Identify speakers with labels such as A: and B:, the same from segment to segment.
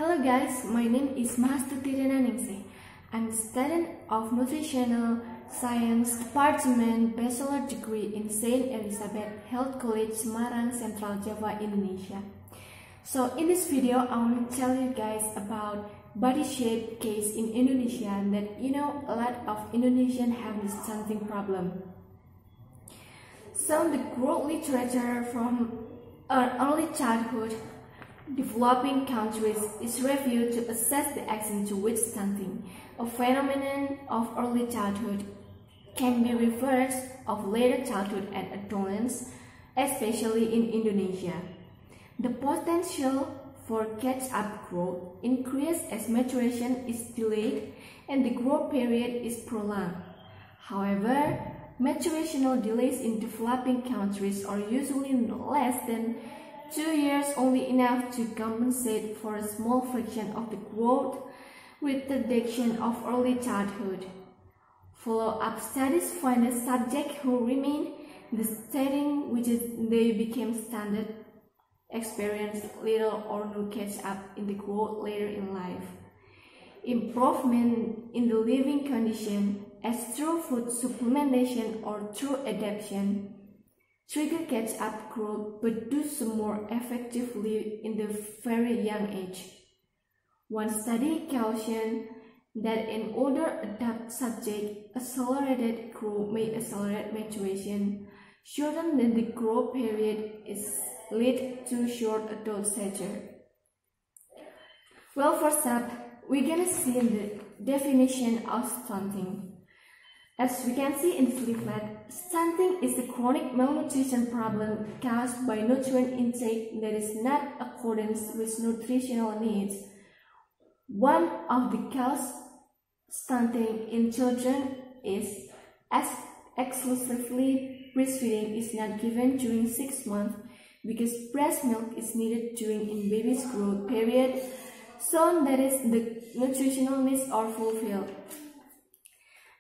A: Hello guys, my name is Mahastuti Ningsih. I'm a student of Nutritional Science Department Bachelor degree in Saint Elisabeth Health College, Semarang, Central Java, Indonesia. So in this video, I want to tell you guys about body shape case in Indonesia that a lot of Indonesians have this stunting problem. So the growth literature from early childhood developing countries is reviewed to assess the extent to which stunting, a phenomenon of early childhood, can be reversed of later childhood and adolescence, especially in Indonesia. The potential for catch-up growth increases as maturation is delayed and the growth period is prolonged. However, maturational delays in developing countries are usually less than 2 years, only enough to compensate for a small fraction of the growth retardancy of early childhood. Follow-up studies find that subjects who remain the setting which they became standard experience little or no catch-up in the growth later in life. Improvement in the living condition as through food supplementation or through adaptation trigger catch-up growth but do so more effectively in the very young age. One study cautioned that in older adult subjects, accelerated growth may accelerate maturation, shorten the growth period is lead to short adult stature. Well, first up, we're gonna see the definition of stunting. As we can see in this leaflet, stunting is a chronic malnutrition problem caused by nutrient intake that is not accordance with nutritional needs. One of the causes stunting in children is as exclusively breastfeeding is not given during 6 months because breast milk is needed during in baby's growth period, so that is the nutritional needs are fulfilled.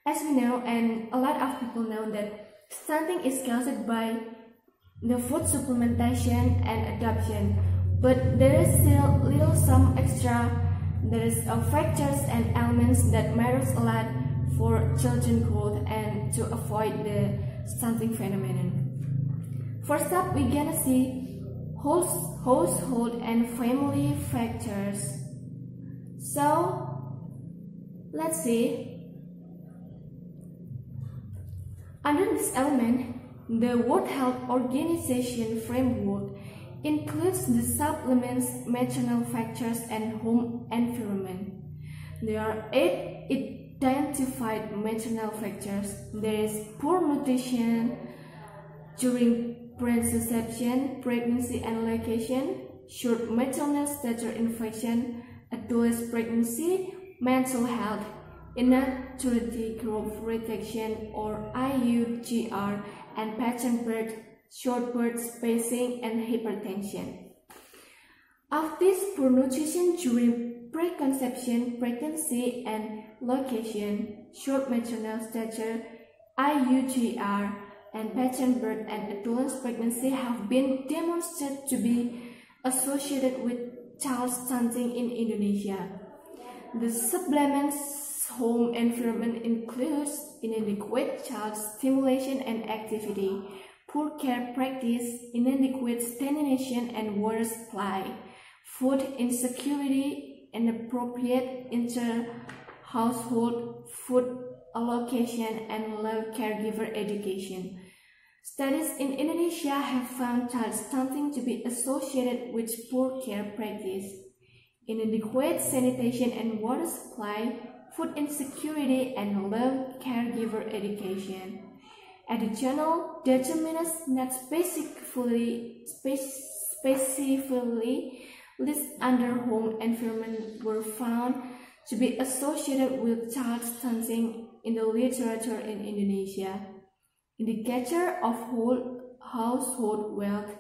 A: As we know, and a lot of people know, that stunting is caused by the food supplementation and adoption, but there is still little some extra. There is factors and elements that matters a lot for children growth and to avoid the stunting phenomenon. First up, we're gonna see household and family factors. So let's see. Under this element, the World Health Organization framework includes the supplements, maternal factors, and home environment. There are 8 identified maternal factors. There is poor nutrition during preconception, pregnancy and lactation, short maternal stature infection, adolescent pregnancy, mental health, infertility, growth restriction or IUGR, and pattern birth, short birth spacing, and hypertension. Of this, poor nutrition during preconception, pregnancy, and lactation, short maternal stature, IUGR, and pattern birth and adolescent pregnancy have been demonstrated to be associated with child stunting in Indonesia. The supplements home environment includes inadequate child stimulation and activity, poor care practice, inadequate sanitation and water supply, food insecurity, inappropriate inter-household food allocation, and low caregiver education. Studies in Indonesia have found child stunting to be associated with poor care practice, inadequate sanitation and water supply, food insecurity, and low caregiver education. Additional determinants not specifically listed under home environment were found to be associated with child stunting in the literature in Indonesia. Indicator of whole household wealth,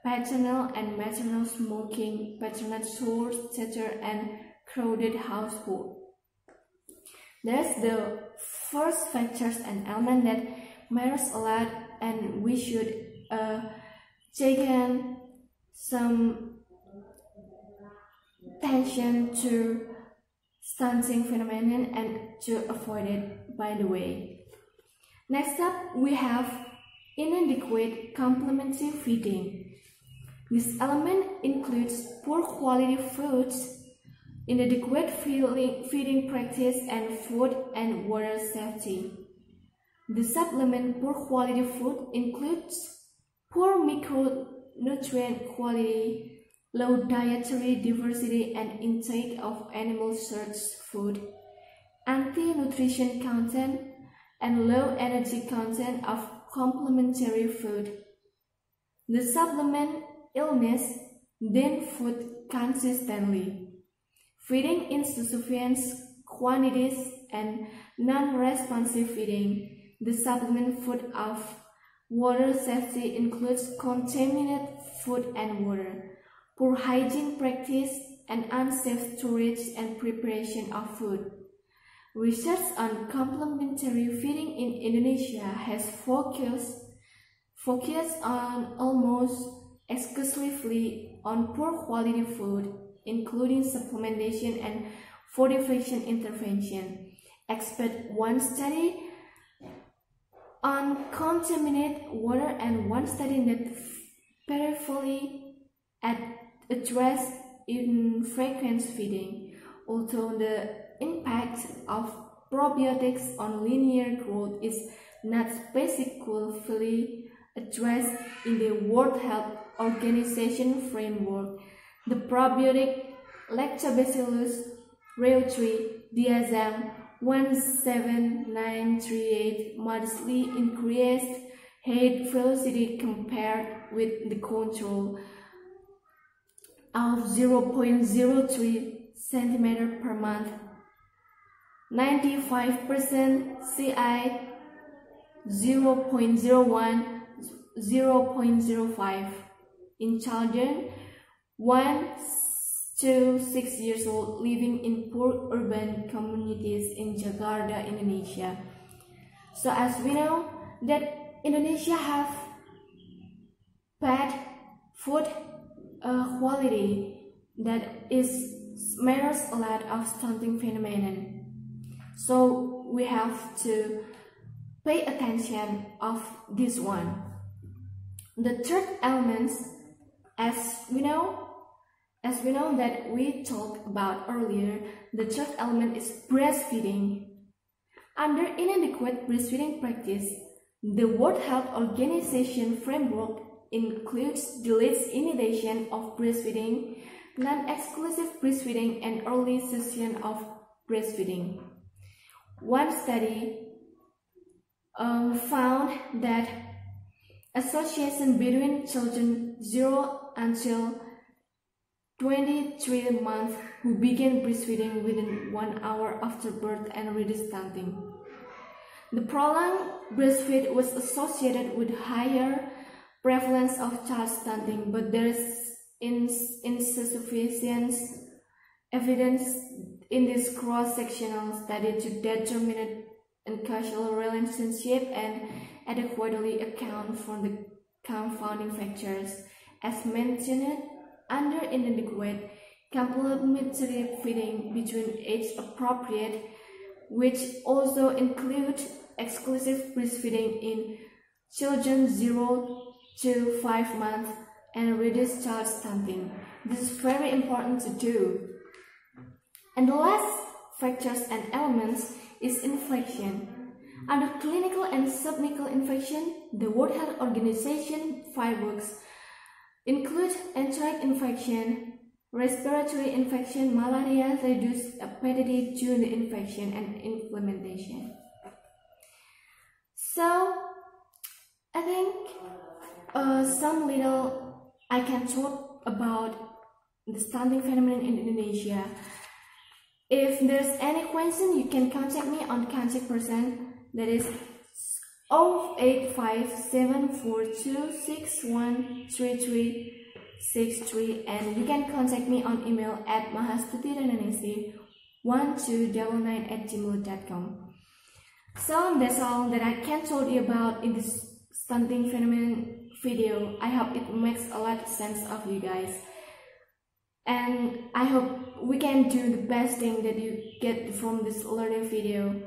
A: paternal and maternal smoking, paternal short stature, and crowded household. There's the first factors and element that matters a lot, and we should take in some attention to stunting phenomenon and to avoid it, by the way. Next up, we have inadequate complementary feeding. This element includes poor quality foods, inadequate feeding practice, and food and water safety. The supplement poor quality food includes poor micronutrient quality, low dietary diversity and intake of animal source food, anti-nutrition content, and low energy content of complementary food. The supplement illness, then food consistently, feeding insufficient quantities and non-responsive feeding. The supplement food of water safety includes contaminated food and water, poor hygiene practice, and unsafe storage and preparation of food. Research on complementary feeding in Indonesia has focused on almost exclusively on poor quality food, including supplementation and fortification intervention. Except one study on contaminated water and one study that peripherally addressed infrequent feeding. Although the impact of probiotics on linear growth is not specifically addressed in the World Health Organization framework, the probiotic Lactobacillus reuteri DSM 17938 modestly increased head velocity compared with the control of 0.03 cm per month, 95% CI 0.01, 0.05 in children 1 to 6 years old living in poor urban communities in Jakarta, Indonesia. So as we know that Indonesia have bad food quality that matters a lot of stunting phenomenon. So we have to pay attention of this one. The third element, as we know that we talked about earlier, the third element is breastfeeding. Under inadequate breastfeeding practice, the World Health Organization framework includes delayed initiation of breastfeeding, non-exclusive breastfeeding, and early cessation of breastfeeding. One study found that association between children 0 until 23 months who began breastfeeding within 1 hour after birth and reduced stunting. The prolonged breastfeed was associated with higher prevalence of child stunting, but there is insufficient evidence in this cross-sectional study to determine a causal relationship and adequately account for the confounding factors as mentioned under inadequate complementary feeding between age appropriate, which also include exclusive breastfeeding in children 0 to 5 months and reduced child stunting. This is very important to do. And the last factors and elements is infection. Under clinical and subclinical infection, the World Health Organization frameworks include enteric infection, respiratory infection, malaria, reduced appetite during the infection, and inflammation. So, I think some little I can talk about the stunting phenomenon in Indonesia. If there's any question, you can contact me on contact person, that is 085742613363, and you can contact me on email at mahastutirananesi1299@gmail.com. So that's all that I can tell you about in this stunting phenomenon video. I hope it makes a lot of sense of you guys. And I hope we can do the best thing that you get from this learning video.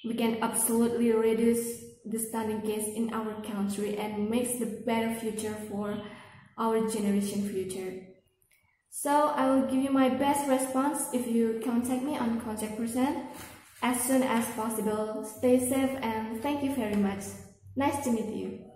A: We can absolutely reduce the stunting case in our country and makes the better future for our generation future. So I will give you my best response if you contact me on contact person as soon as possible. Stay safe and thank you very much. Nice to meet you.